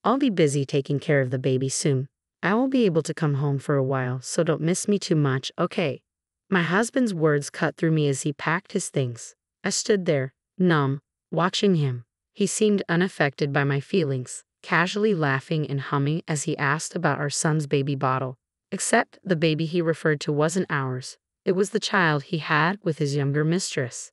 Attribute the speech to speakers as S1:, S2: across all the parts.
S1: I'll be busy taking care of the baby soon. I won't be able to come home for a while, so don't miss me too much, okay? My husband's words cut through me as he packed his things. I stood there, numb, watching him. He seemed unaffected by my feelings, casually laughing and humming as he asked about our son's baby bottle. Except the baby he referred to wasn't ours. It was the child he had with his younger mistress.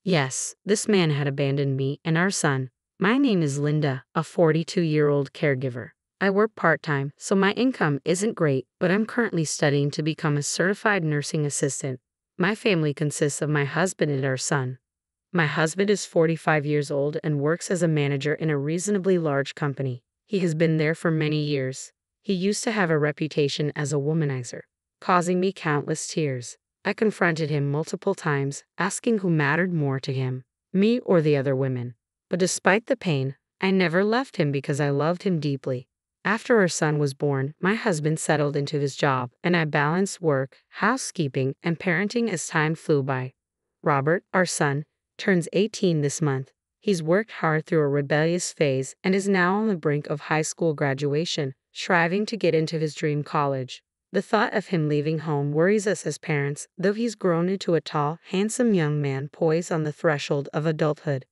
S1: Yes, this man had abandoned me and our son. My name is Linda, a 42-year-old caregiver. I work part-time, so my income isn't great, but I'm currently studying to become a certified nursing assistant. My family consists of my husband and our son. My husband is 45 years old and works as a manager in a reasonably large company. He has been there for many years. He used to have a reputation as a womanizer, causing me countless tears. I confronted him multiple times, asking who mattered more to him, me or the other women. But despite the pain, I never left him because I loved him deeply. After our son was born, my husband settled into his job, and I balanced work, housekeeping, and parenting as time flew by. Robert, our son, turns 18 this month. He's worked hard through a rebellious phase and is now on the brink of high school graduation, striving to get into his dream college. The thought of him leaving home worries us as parents, though he's grown into a tall, handsome young man poised on the threshold of adulthood.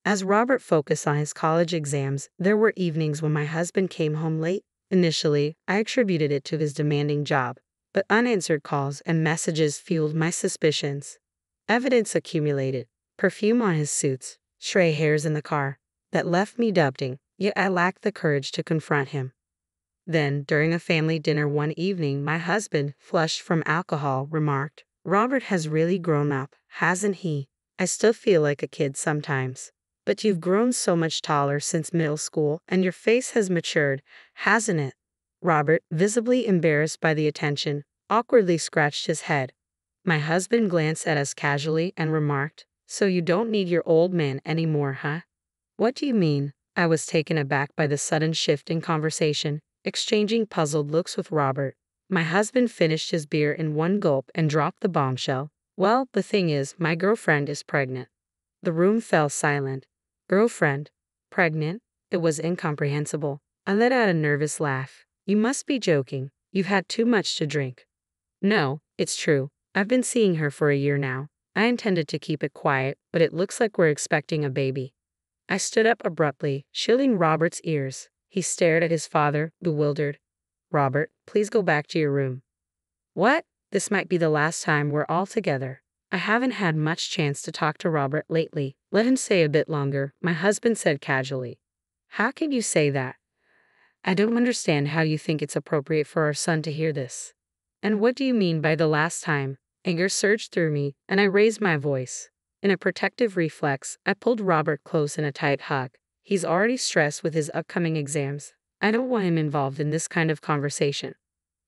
S1: As Robert focused on his college exams, there were evenings when my husband came home late. Initially, I attributed it to his demanding job, but unanswered calls and messages fueled my suspicions. Evidence accumulated, perfume on his suits, stray hairs in the car, that left me doubting, yet I lacked the courage to confront him. Then, during a family dinner one evening, my husband, flushed from alcohol, remarked, "Robert has really grown up, hasn't he? I still feel like a kid sometimes. But you've grown so much taller since middle school, and your face has matured, hasn't it?" Robert, visibly embarrassed by the attention, awkwardly scratched his head. My husband glanced at us casually and remarked, "So you don't need your old man anymore, huh?" "What do you mean?" I was taken aback by the sudden shift in conversation, exchanging puzzled looks with Robert. My husband finished his beer in one gulp and dropped the bombshell. "Well, the thing is, my girlfriend is pregnant." The room fell silent. Girlfriend? Pregnant? It was incomprehensible. I let out a nervous laugh. "You must be joking. You've had too much to drink." "No, it's true. I've been seeing her for a year now. I intended to keep it quiet, but it looks like we're expecting a baby." I stood up abruptly, shielding Robert's ears. He stared at his father, bewildered. "Robert, please go back to your room." "What? This might be the last time we're all together." I haven't had much chance to talk to Robert lately. Let him stay a bit longer, my husband said casually. "How can you say that? I don't understand how you think it's appropriate for our son to hear this." "And what do you mean by the last time?" Anger surged through me, and I raised my voice. In a protective reflex, I pulled Robert close in a tight hug. He's already stressed with his upcoming exams. I don't want him involved in this kind of conversation.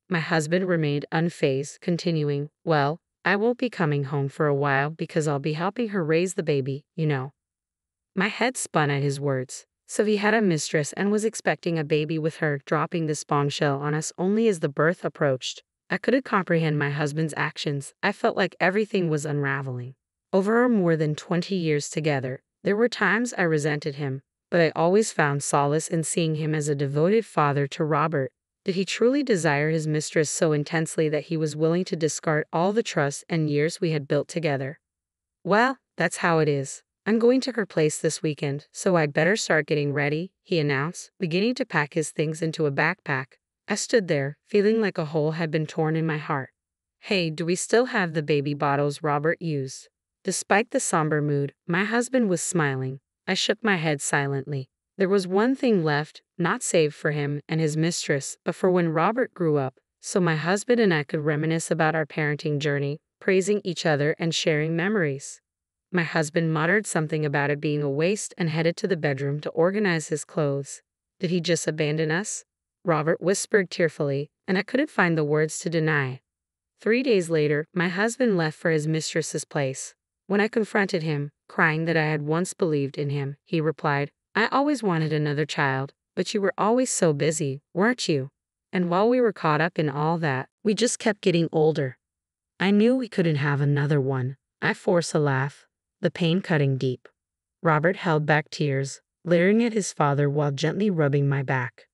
S1: My husband remained unfazed, continuing, "Well, I won't be coming home for a while because I'll be helping her raise the baby, you know." My head spun at his words. So he had a mistress and was expecting a baby with her, dropping this bombshell on us only as the birth approached. I couldn't comprehend my husband's actions. I felt like everything was unraveling. Over our more than 20 years together, there were times I resented him, but I always found solace in seeing him as a devoted father to Robert. Did he truly desire his mistress so intensely that he was willing to discard all the trust and years we had built together? "Well, that's how it is. I'm going to her place this weekend, so I'd better start getting ready," he announced, beginning to pack his things into a backpack. I stood there, feeling like a hole had been torn in my heart. "Hey, do we still have the baby bottles Robert used?" Despite the somber mood, my husband was smiling. I shook my head silently. There was one thing left, not saved for him and his mistress, but for when Robert grew up, so my husband and I could reminisce about our parenting journey, praising each other and sharing memories. My husband muttered something about it being a waste and headed to the bedroom to organize his clothes. Did he just abandon us? Robert whispered tearfully, and I couldn't find the words to deny. 3 days later, my husband left for his mistress's place. When I confronted him, crying that I had once believed in him, he replied, "I always wanted another child, but you were always so busy, weren't you?" And while we were caught up in all that, we just kept getting older. I knew we couldn't have another one. I forced a laugh, the pain cutting deep. Robert held back tears, leering at his father while gently rubbing my back.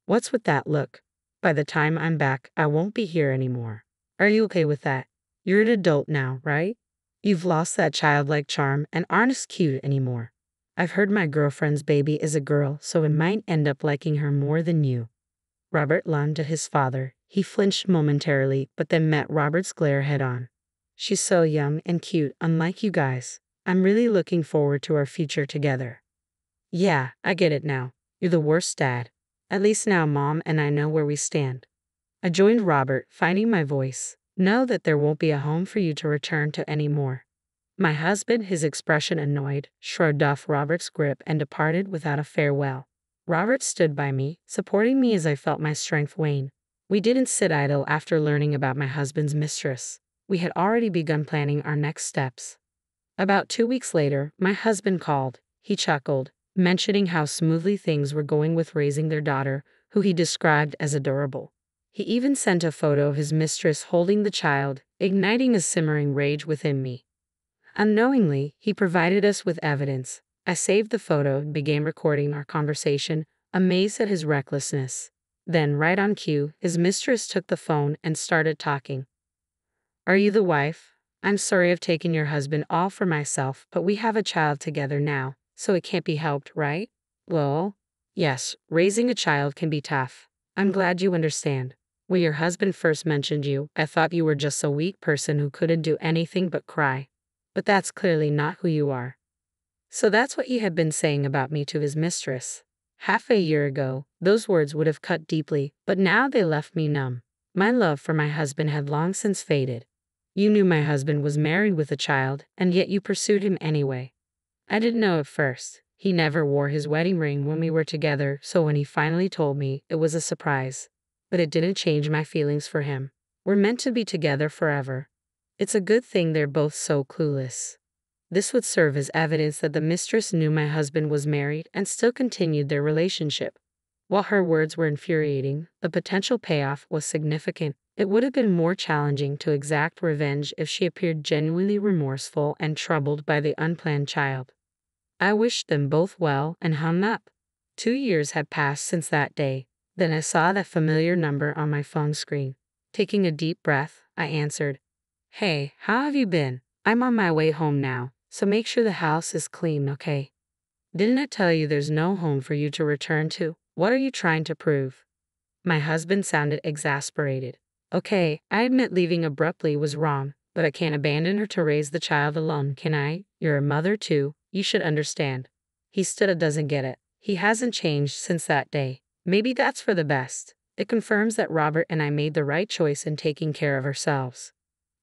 S1: What's with that look? By the time I'm back, I won't be here anymore. Are you okay with that? You're an adult now, right? You've lost that childlike charm and aren't as cute anymore. I've heard my girlfriend's baby is a girl, so I might end up liking her more than you. Robert lunged at his father. He flinched momentarily, but then met Robert's glare head on. She's so young and cute, unlike you guys. I'm really looking forward to our future together. Yeah, I get it now. You're the worst dad. At least now Mom and I know where we stand. I joined Robert, finding my voice. Know that there won't be a home for you to return to anymore. My husband, his expression annoyed, shrugged off Robert's grip and departed without a farewell. Robert stood by me, supporting me as I felt my strength wane. We didn't sit idle after learning about my husband's mistress. We had already begun planning our next steps. About 2 weeks later, my husband called. He chuckled, mentioning how smoothly things were going with raising their daughter, who he described as adorable. He even sent a photo of his mistress holding the child, igniting a simmering rage within me. Unknowingly, he provided us with evidence. I saved the photo and began recording our conversation, amazed at his recklessness. Then, right on cue, his mistress took the phone and started talking. Are you the wife? I'm sorry I've taken your husband all for myself, but we have a child together now, so it can't be helped, right? Well, yes, raising a child can be tough. I'm glad you understand. When your husband first mentioned you, I thought you were just a weak person who couldn't do anything but cry. But that's clearly not who you are. So that's what he had been saying about me to his mistress. Half a year ago, those words would have cut deeply, but now they left me numb. My love for my husband had long since faded. You knew my husband was married with a child, and yet you pursued him anyway. I didn't know at first. He never wore his wedding ring when we were together, so when he finally told me, it was a surprise. But it didn't change my feelings for him. We're meant to be together forever. It's a good thing they're both so clueless. This would serve as evidence that the mistress knew my husband was married and still continued their relationship. While her words were infuriating, the potential payoff was significant. It would have been more challenging to exact revenge if she appeared genuinely remorseful and troubled by the unplanned child. I wished them both well and hung up. 2 years had passed since that day. Then I saw that familiar number on my phone screen. Taking a deep breath, I answered. Hey, how have you been? I'm on my way home now, so make sure the house is clean, okay? Didn't I tell you there's no home for you to return to? What are you trying to prove? My husband sounded exasperated. Okay, I admit leaving abruptly was wrong, but I can't abandon her to raise the child alone, can I? You're a mother too, you should understand. He still doesn't get it. He hasn't changed since that day. Maybe that's for the best. It confirms that Robert and I made the right choice in taking care of ourselves.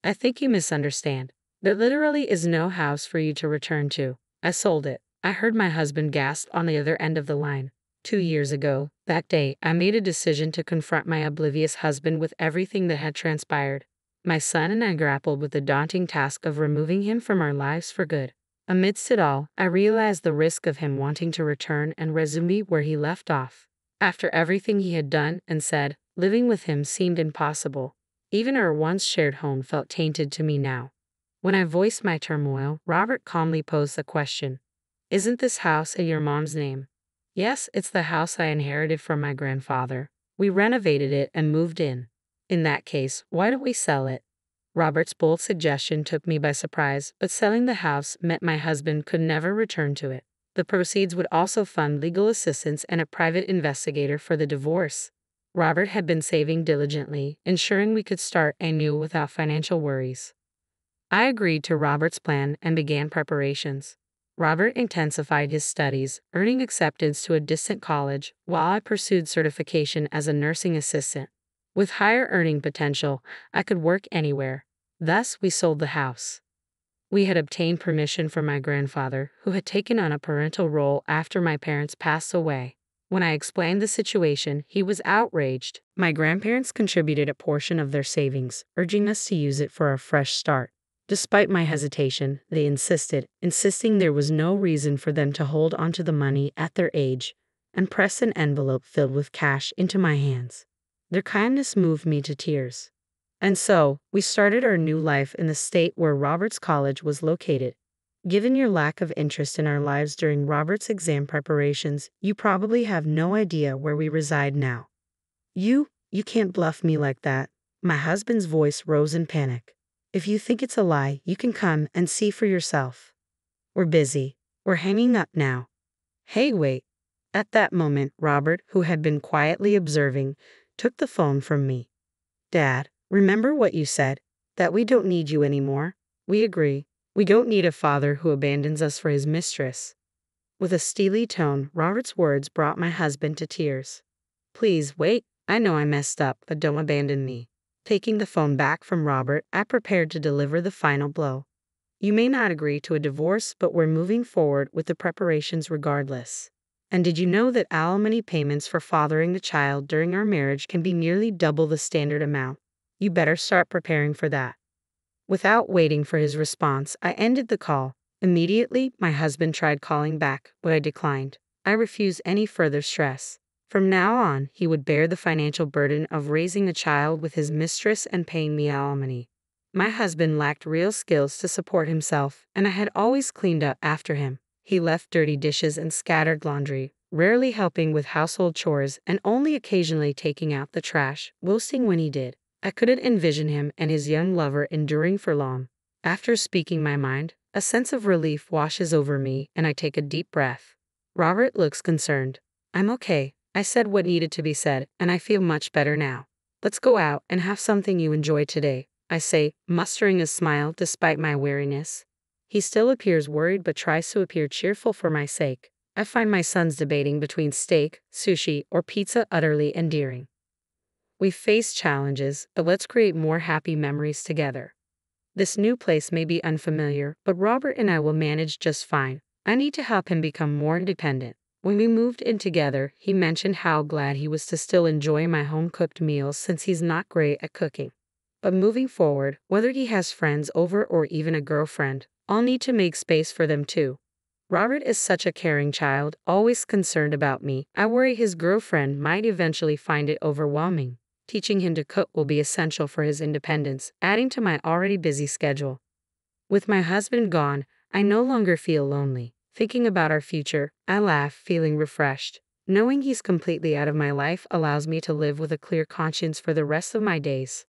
S1: I think you misunderstand. There literally is no house for you to return to. I sold it. I heard my husband gasp on the other end of the line. 2 years ago, that day, I made a decision to confront my oblivious husband with everything that had transpired. My son and I grappled with the daunting task of removing him from our lives for good. Amidst it all, I realized the risk of him wanting to return and resume where he left off. After everything he had done and said, living with him seemed impossible. Even our once shared home felt tainted to me now. When I voiced my turmoil, Robert calmly posed the question. Isn't this house in your mom's name? Yes, it's the house I inherited from my grandfather. We renovated it and moved in. In that case, why don't we sell it? Robert's bold suggestion took me by surprise, but selling the house meant my husband could never return to it. The proceeds would also fund legal assistance and a private investigator for the divorce. Robert had been saving diligently, ensuring we could start anew without financial worries. I agreed to Robert's plan and began preparations. Robert intensified his studies, earning acceptance to a distant college, while I pursued certification as a nursing assistant. With higher earning potential, I could work anywhere. Thus, we sold the house. We had obtained permission from my grandfather, who had taken on a parental role after my parents passed away. When I explained the situation, he was outraged. My grandparents contributed a portion of their savings, urging us to use it for a fresh start. Despite my hesitation, they insisting there was no reason for them to hold onto the money at their age, and pressed an envelope filled with cash into my hands. Their kindness moved me to tears. And so, we started our new life in the state where Robert's college was located. Given your lack of interest in our lives during Robert's exam preparations, you probably have no idea where we reside now. You can't bluff me like that. My husband's voice rose in panic. If you think it's a lie, you can come and see for yourself. We're busy. We're hanging up now. Hey, wait. At that moment, Robert, who had been quietly observing, took the phone from me. Dad, remember what you said? That we don't need you anymore. We agree. We don't need a father who abandons us for his mistress. With a steely tone, Robert's words brought my husband to tears. Please wait. I know I messed up, but don't abandon me. Taking the phone back from Robert, I prepared to deliver the final blow. You may not agree to a divorce, but we're moving forward with the preparations regardless. And did you know that alimony payments for fathering the child during our marriage can be nearly double the standard amount? You better start preparing for that. Without waiting for his response, I ended the call. Immediately, my husband tried calling back, but I declined. I refused any further stress. From now on, he would bear the financial burden of raising a child with his mistress and paying me alimony. My husband lacked real skills to support himself, and I had always cleaned up after him. He left dirty dishes and scattered laundry, rarely helping with household chores and only occasionally taking out the trash, boasting when he did. I couldn't envision him and his young lover enduring for long. After speaking my mind, a sense of relief washes over me and I take a deep breath. Robert looks concerned. I'm okay. I said what needed to be said, and I feel much better now. Let's go out and have something you enjoy today, I say, mustering a smile despite my weariness. He still appears worried but tries to appear cheerful for my sake. I find my sons debating between steak, sushi, or pizza utterly endearing. We face challenges, but let's create more happy memories together. This new place may be unfamiliar, but Robert and I will manage just fine. I need to help him become more independent. When we moved in together, he mentioned how glad he was to still enjoy my home-cooked meals since he's not great at cooking. But moving forward, whether he has friends over or even a girlfriend, I'll need to make space for them too. Robert is such a caring child, always concerned about me. I worry his girlfriend might eventually find it overwhelming. Teaching him to cook will be essential for his independence, adding to my already busy schedule. With my husband gone, I no longer feel lonely. Thinking about our future, I laugh, feeling refreshed. Knowing he's completely out of my life allows me to live with a clear conscience for the rest of my days.